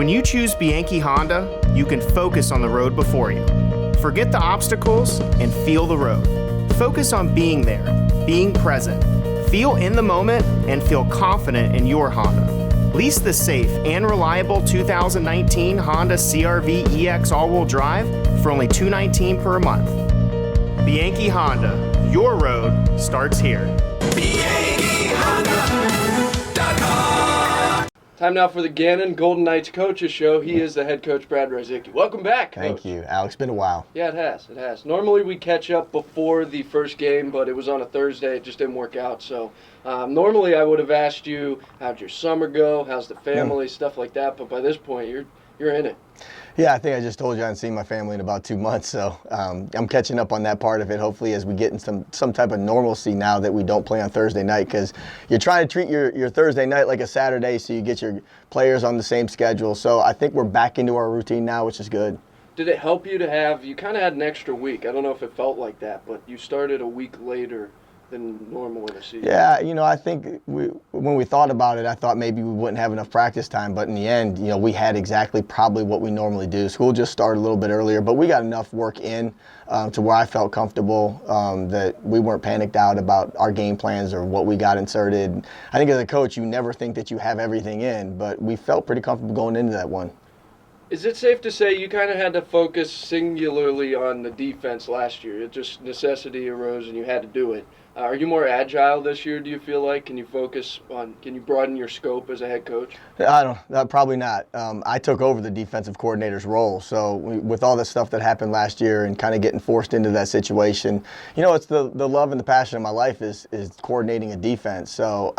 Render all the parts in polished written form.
When you choose Bianchi Honda, you can focus on the road before you. Forget the obstacles and feel the road. Focus on being there, being present. Feel in the moment and feel confident in your Honda. Lease the safe and reliable 2019 Honda CR-V EX all-wheel drive for only $219 per month. Bianchi Honda, your road starts here. Time now for the Gannon Golden Knights Coaches Show. He is the head coach, Brad Rzyczycki. Welcome back, Coach. Thank you, Alex. Been a while. Yeah, it has. Normally we catch up before the first game, but it was on a Thursday. It just didn't work out. So normally I would have asked you, how'd your summer go? How's the family? Stuff like that. But by this point, you're in it. Yeah, I think I just told you I hadn't seen my family in about 2 months, so I'm catching up on that part of it, hopefully, as we get in some type of normalcy now that we don't play on Thursday night, because you're trying to treat your Thursday night like a Saturday so you get your players on the same schedule. So I think we're back into our routine now, which is good. Did it help you to have, you kind of had an extra week. I don't know if it felt like that, but you started a week later than normal in the season. Yeah, I think when we thought about it, I thought maybe we wouldn't have enough practice time, but in the end, we had exactly probably what we normally do. School just started a little bit earlier, but we got enough work in to where I felt comfortable that we weren't panicked out about our game plans or what we got inserted. I think as a coach, you never think that you have everything in, but we felt pretty comfortable going into that one. Is it safe to say you kind of had to focus singularly on the defense last year? It just necessity arose and you had to do it. Are you more agile this year, do you feel like? Can you broaden your scope as a head coach? Probably not. I took over the defensive coordinator's role. So with all the stuff that happened last year and kind of getting forced into that situation, it's the love and the passion of my life is coordinating a defense. So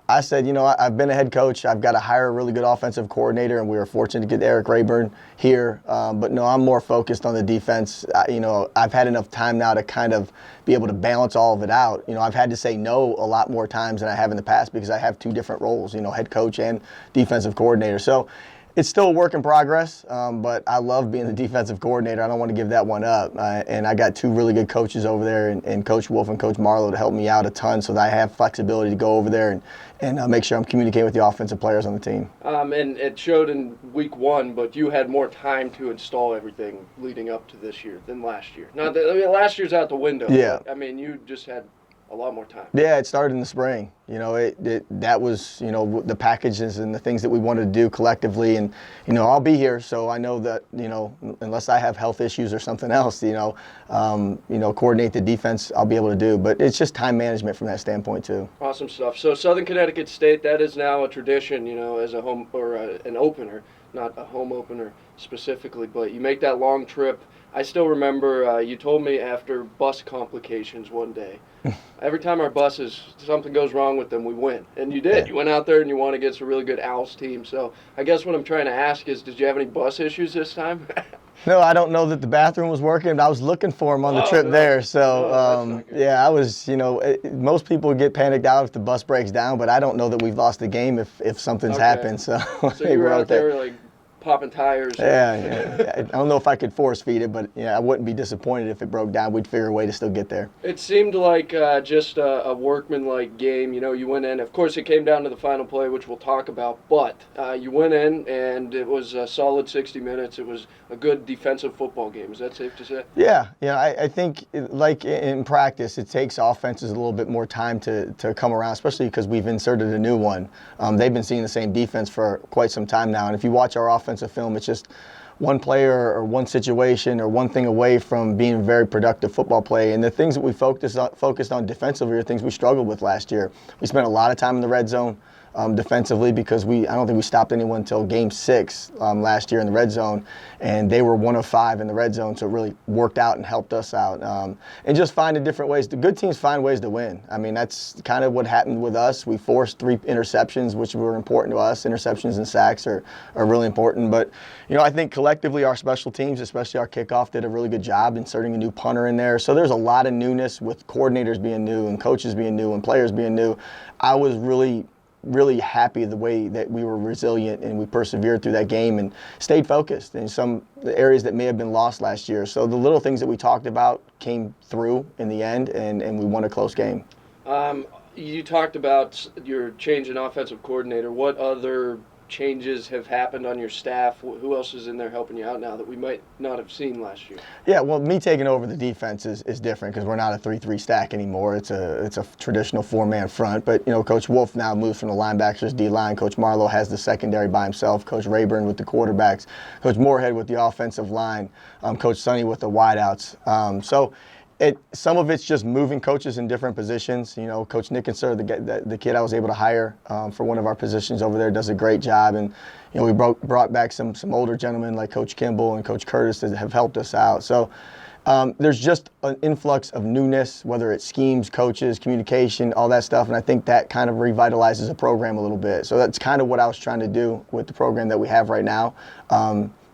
I said, I've been a head coach. I've got to hire a really good offensive coordinator, and we were fortunate to get Eric Rayburn here. But no, I'm more focused on the defense. I've had enough time now to kind of be able to balance all of it out. I've had to say no a lot more times than I have in the past because I have 2 different roles, head coach and defensive coordinator. So it's still a work in progress, but I love being the defensive coordinator. I don't want to give that one up. And I got 2 really good coaches over there, and Coach Wolf and Coach Marlowe to help me out a ton so that I have flexibility to go over there and make sure I'm communicating with the offensive players on the team. And it showed in week 1, but you had more time to install everything leading up to this year than last year. Last year's out the window. Yeah. But, you just had a lot more time. Yeah, it started in the spring. That was, the packages and the things that we wanted to do collectively. And, I'll be here, so I know that, unless I have health issues or something else, coordinate the defense, I'll be able to do. But it's just time management from that standpoint, too. Awesome stuff. So Southern Connecticut State, that is now a tradition, as a home or an opener, not a home opener specifically, but you make that long trip. I still remember you told me after bus complications one day, every time our buses, something goes wrong with them, we win. And you did. Yeah. You went out there and you won against a really good Owls team. So I guess what I'm trying to ask is, did you have any bus issues this time? No, I don't know that the bathroom was working, but I was looking for them on the trip there. So, I was, most people get panicked out if the bus breaks down, but I don't know that we've lost the game if something's happened. So you were out there like popping tires. Yeah. I don't know if I could force feed it, but I wouldn't be disappointed if it broke down. We'd figure a way to still get there. It seemed like just a workman-like game. You went in. Of course, it came down to the final play, which we'll talk about. But you went in, and it was a solid 60 minutes. It was a good defensive football game. Is that safe to say? Yeah. I think, like in practice, it takes offenses a little bit more time to come around, especially because we've inserted a new one. They've been seeing the same defense for quite some time now. And if you watch our offensive film, it's just one player or one situation or one thing away from being a very productive football play. And the things that we focused on defensively are things we struggled with last year. We spent a lot of time in the red zone defensively because I don't think we stopped anyone until game 6 last year in the red zone, and they were 1 of 5 in the red zone, so it really worked out and helped us out. And just finding different ways. The good teams find ways to win. That's kind of what happened with us. We forced 3 interceptions, which were important to us. Interceptions and sacks are really important. But, I think collectively our special teams, especially our kickoff, did a really good job inserting a new punter in there. So there's a lot of newness with coordinators being new and coaches being new and players being new. I was really happy the way that we were resilient and we persevered through that game and stayed focused in some areas that may have been lost last year. So the little things that we talked about came through in the end, and we won a close game. You talked about your change in offensive coordinator. What other changes have happened on your staff? Who else is in there helping you out now that we might not have seen last year? Yeah, well, me taking over the defense is different because we're not a 3-3 stack anymore. It's a traditional 4-man front. But, Coach Wolf now moves from the linebackers D-line. Coach Marlowe has the secondary by himself. Coach Rayburn with the quarterbacks. Coach Moorhead with the offensive line. Coach Sonny with the wideouts. Some of it's just moving coaches in different positions. Coach Nickenser, the kid I was able to hire for one of our positions over there, does a great job. And, we brought back some older gentlemen like Coach Kimball and Coach Curtis that have helped us out. So there's just an influx of newness, whether it's schemes, coaches, communication, all that stuff. And I think that kind of revitalizes a program a little bit. So that's kind of what I was trying to do with the program that we have right now.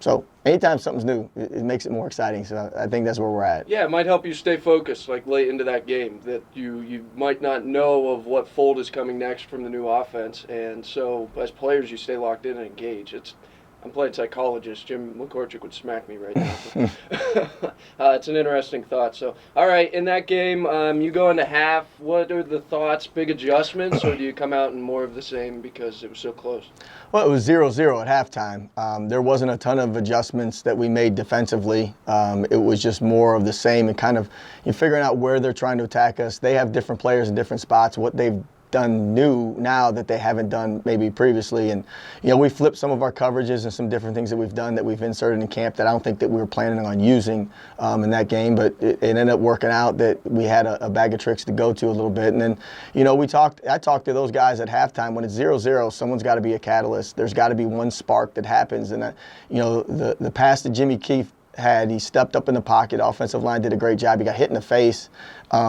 So anytime something's new, it makes it more exciting. So I think that's where we're at. Yeah, it might help you stay focused, like late into that game, that you might not know of what fold is coming next from the new offense. And so as players, you stay locked in and engaged. I'm playing psychologist. Jim McCorchick would smack me right now. It's an interesting thought. So, all right, in that game, you go into half. What are the thoughts? Big adjustments, or do you come out in more of the same because it was so close? Well, it was 0-0 at halftime. There wasn't a ton of adjustments that we made defensively. It was just more of the same and kind of figuring out where they're trying to attack us. They have different players in different spots, what they've done new now that they haven't done maybe previously. And, we flipped some of our coverages and some different things that we've done that we've inserted in camp that I don't think that we were planning on using in that game. But it ended up working out that we had a bag of tricks to go to a little bit. And then, I talked to those guys at halftime. When it's 0-0, someone's got to be a catalyst. There's got to be one spark that happens. And, the pass that Jimmy Keefe had, he stepped up in the pocket. Offensive line did a great job. He got hit in the face,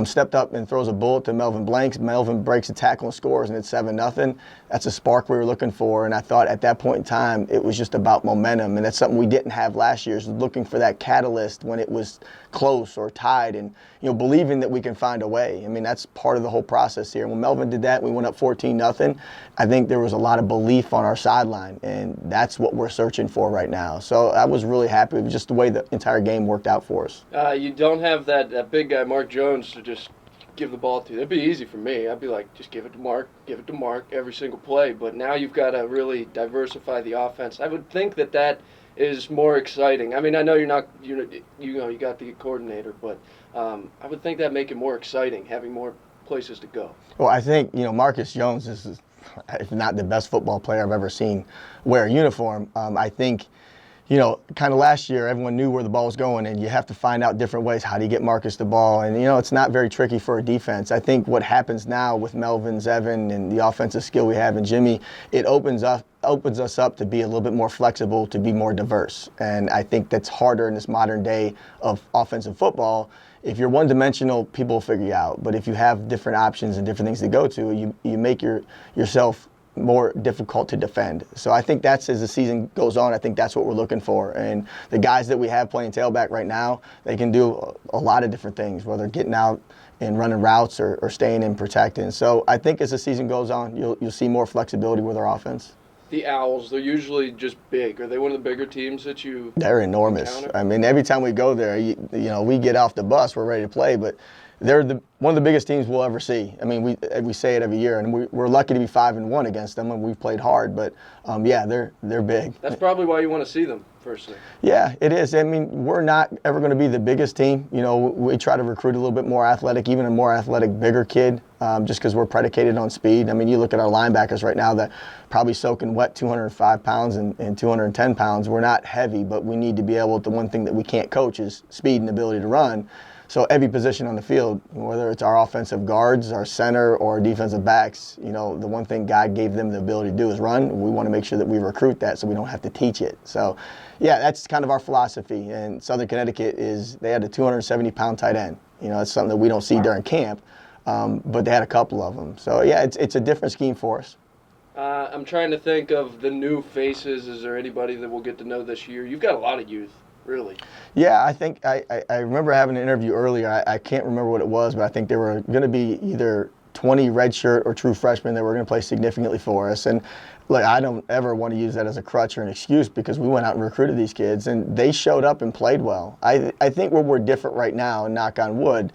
stepped up and throws a bullet to Melvin Blanks. Melvin breaks a tackle and scores, and it's 7-0. That's a spark we were looking for, and I thought at that point in time it was just about momentum, and that's something we didn't have last year, is looking for that catalyst when it was close or tied and, believing that we can find a way. I mean, that's part of the whole process here. When Melvin did that, we went up 14-0. I think there was a lot of belief on our sideline, and that's what we're searching for right now. So I was really happy with just the way the entire game worked out for us. You don't have that big guy, Mark Jones, to just give the ball to. That'd be easy for me. I'd be like, just give it to Mark every single play. But now you've got to really diversify the offense. I would think that is more exciting. I mean, I know you're not, you got the coordinator, but I would think that'd make it more exciting, having more places to go. Well, I think, Marcus Jones is, if not the best football player I've ever seen wear a uniform. I think, kind of last year, everyone knew where the ball was going, and you have to find out different ways. How do you get Marcus the ball? And, it's not very tricky for a defense. I think what happens now with Melvin, Zevin, and the offensive skill we have in Jimmy, it opens us up to be a little bit more flexible, to be more diverse. And I think that's harder in this modern day of offensive football. If you're one-dimensional, people will figure you out. But if you have different options and different things to go to, you make yourself more difficult to defend. So I think that's, as the season goes on, I think that's what we're looking for. And the guys that we have playing tailback right now, they can do a lot of different things, whether getting out and running routes or staying and protecting. So I think as the season goes on, you'll see more flexibility with our offense. The Owls, they're usually just big. Are they one of the bigger teams that you They're enormous. encounter? I mean, every time we go there, we get off the bus, we're ready to play, but they're one of the biggest teams we'll ever see. I mean, we say it every year, and we're lucky to be 5-1 against them, and we've played hard. But yeah, they're big. That's probably why you want to see them firstly. Yeah, it is. I mean, we're not ever going to be the biggest team. We try to recruit a little bit more athletic, even a more athletic, bigger kid, just because we're predicated on speed. I mean, you look at our linebackers right now that probably soaking wet 205 pounds and 210 pounds. We're not heavy, but we need to be able to. The one thing that we can't coach is speed and ability to run. So every position on the field, whether it's our offensive guards, our center, or defensive backs, the one thing God gave them the ability to do is run. We want to make sure that we recruit that so we don't have to teach it. So, yeah, that's kind of our philosophy. And Southern Connecticut they had a 270-pound tight end. It's something that we don't see during camp, but they had a couple of them. So, yeah, it's a different scheme for us. I'm trying to think of the new faces. Is there anybody that we'll get to know this year? You've got a lot of youth. Really? Yeah, I think I remember having an interview earlier. I can't remember what it was, but I think there were going to be either 20 redshirt or true freshmen that were going to play significantly for us. And look, I don't ever want to use that as a crutch or an excuse because we went out and recruited these kids, and they showed up and played well. I think where we're different right now, and knock on wood,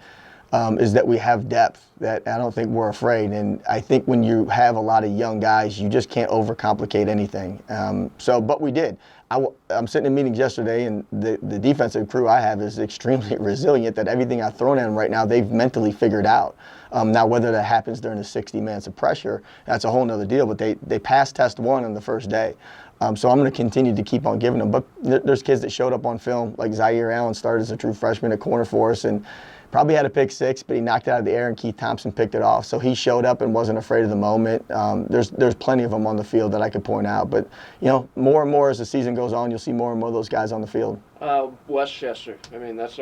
is that we have depth, that I don't think we're afraid. And I think when you have a lot of young guys, you just can't overcomplicate anything. But we did. I'm sitting in meetings yesterday, and the defensive crew I have is extremely resilient, that everything I've thrown at them right now, they've mentally figured out. Now, whether that happens during the 60 minutes of pressure, that's a whole nother deal. But they passed test 1 on the first day. So I'm going to continue to keep on giving them. But there's kids that showed up on film, like Zaire Allen started as a true freshman at corner for us, and probably had a pick 6, but he knocked it out of the air, and Keith Thompson picked it off. So he showed up and wasn't afraid of the moment. There's plenty of them on the field that I could point out. But, more and more as the season goes on, you'll see more and more of those guys on the field. Westchester. I mean, that's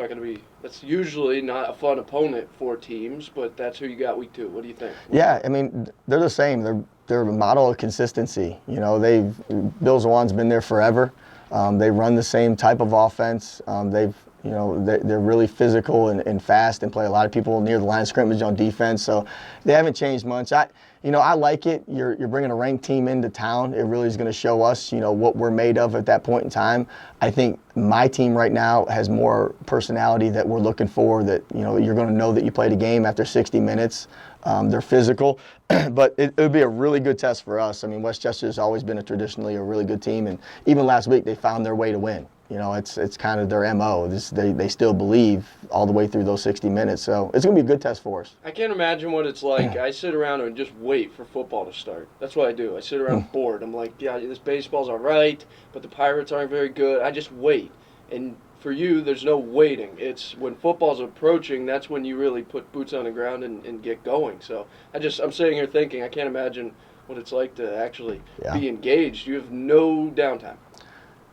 usually not a fun opponent for teams, but that's who you got week 2. What do you think? Yeah, I mean, they're the same. They're a model of consistency. Bill Zawan's been there forever. They run the same type of offense. They're really physical and fast, and play a lot of people near the line of scrimmage on defense. So they haven't changed much. I like it. You're bringing a ranked team into town. It really is going to show us, what we're made of at that point in time. I think my team right now has more personality that we're looking for, that, you're going to know that you played a game after 60 minutes. They're physical, but it would be a really good test for us. I mean, Westchester has always been traditionally a really good team, and even last week they found their way to win. It's kind of their MO. They still believe all the way through those 60 minutes. So it's going to be a good test for us. I can't imagine what it's like. I sit around and just wait for football to start. That's what I do. I sit around bored. I'm like, yeah, this baseball's all right, but the Pirates aren't very good. I just wait. And for you, there's no waiting. It's when football's approaching, that's when you really put boots on the ground and get going. So I'm sitting here thinking, I can't imagine what it's like to actually be engaged. You have no downtime.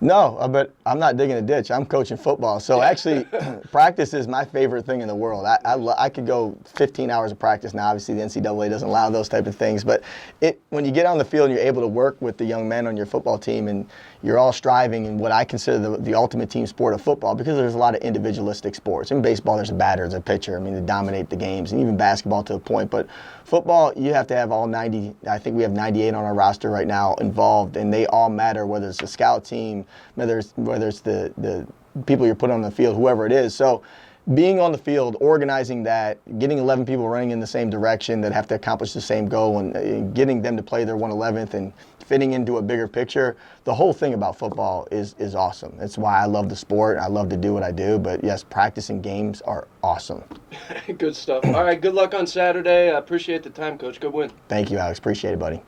No, but I'm not digging a ditch. I'm coaching football. So actually, practice is my favorite thing in the world. I could go 15 hours of practice now. Obviously, the NCAA doesn't allow those type of things. But when you get on the field and you're able to work with the young men on your football team, and you're all striving in what I consider the ultimate team sport of football, because there's a lot of individualistic sports. In baseball, there's a batter, there's a pitcher. I mean, they dominate the games, and even basketball to a point. But football, you have to have all 90. I think we have 98 on our roster right now involved, and they all matter, whether it's a scout team, whether it's the people you're putting on the field, whoever it is. So being on the field, organizing that, getting 11 people running in the same direction that have to accomplish the same goal, and getting them to play their 111th and fitting into a bigger picture, the whole thing about football is awesome. That's why I love the sport. I love to do what I do. But yes, practicing games are awesome. Good stuff. All right, good luck on Saturday. I appreciate the time, Coach. Good win. Thank you, Alex. Appreciate it, buddy.